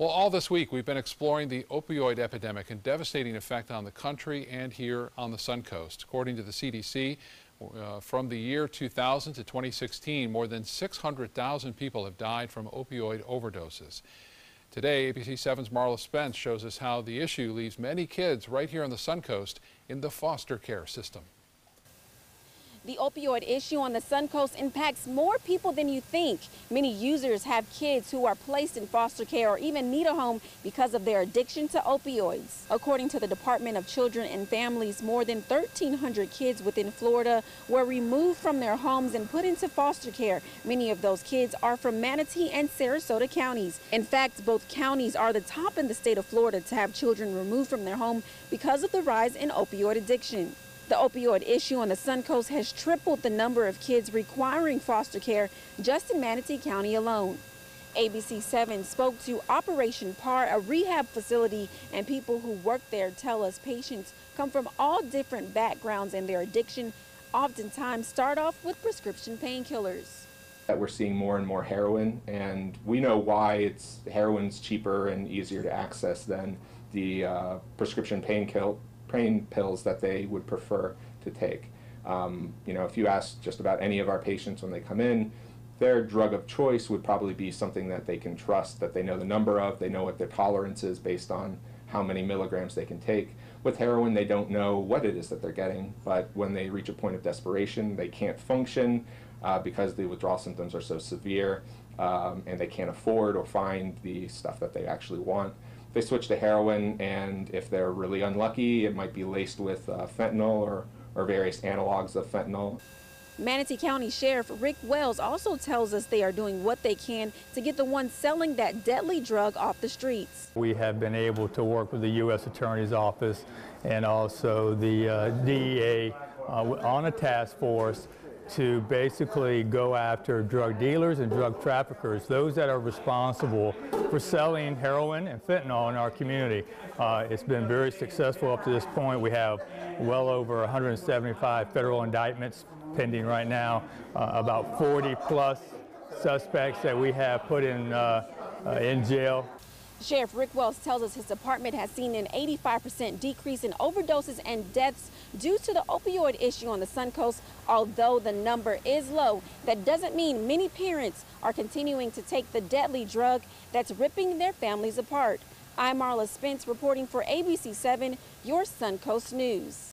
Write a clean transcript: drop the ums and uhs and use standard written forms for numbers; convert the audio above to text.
Well, all this week we've been exploring the opioid epidemic and devastating effect on the country and here on the Suncoast. According to the CDC, from the year 2000 to 2016, more than 600,000 people have died from opioid overdoses. Today, ABC 7's Marla Spence shows us how the issue leaves many kids right here on the Suncoast in the foster care system. The opioid issue on the Suncoast impacts more people than you think. Many users have kids who are placed in foster care or even need a home because of their addiction to opioids. According to the Department of Children and Families, more than 1,300 kids within Florida were removed from their homes and put into foster care. Many of those kids are from Manatee and Sarasota counties. In fact, both counties are the top in the state of Florida to have children removed from their home because of the rise in opioid addiction. The opioid issue on the Suncoast has tripled the number of kids requiring foster care just in Manatee County alone. ABC 7 spoke to Operation PAR, a rehab facility, and people who work there tell us patients come from all different backgrounds and their addiction oftentimes start off with prescription painkillers. We're seeing more and more heroin, and we know why. Heroin's cheaper and easier to access than the prescription pain pills that they would prefer to take. If you ask just about any of our patients when they come in, their drug of choice would probably be something that they can trust, that they know the number of, they know what their tolerance is based on how many milligrams they can take. With heroin, they don't know what it is that they're getting, but when they reach a point of desperation, they can't function because the withdrawal symptoms are so severe, and they can't afford or find the stuff that they actually want. They switch to heroin, and if they're really unlucky, it might be laced with fentanyl or various analogs of fentanyl. Manatee County Sheriff Rick Wells also tells us they are doing what they can to get the ones selling that deadly drug off the streets. We have been able to work with the U.S. Attorney's Office and also the DEA on a task force to basically go after drug dealers and drug traffickers, those that are responsible for selling heroin and fentanyl in our community. It's been very successful up to this point. We have well over 175 federal indictments pending right now, about 40 plus suspects that we have put in jail. Sheriff Rick Wells tells us his department has seen an 85% decrease in overdoses and deaths due to the opioid issue on the Suncoast. Although the number is low, that doesn't mean many parents are continuing to take the deadly drug that's ripping their families apart. I'm Marla Spence reporting for ABC 7, your Suncoast News.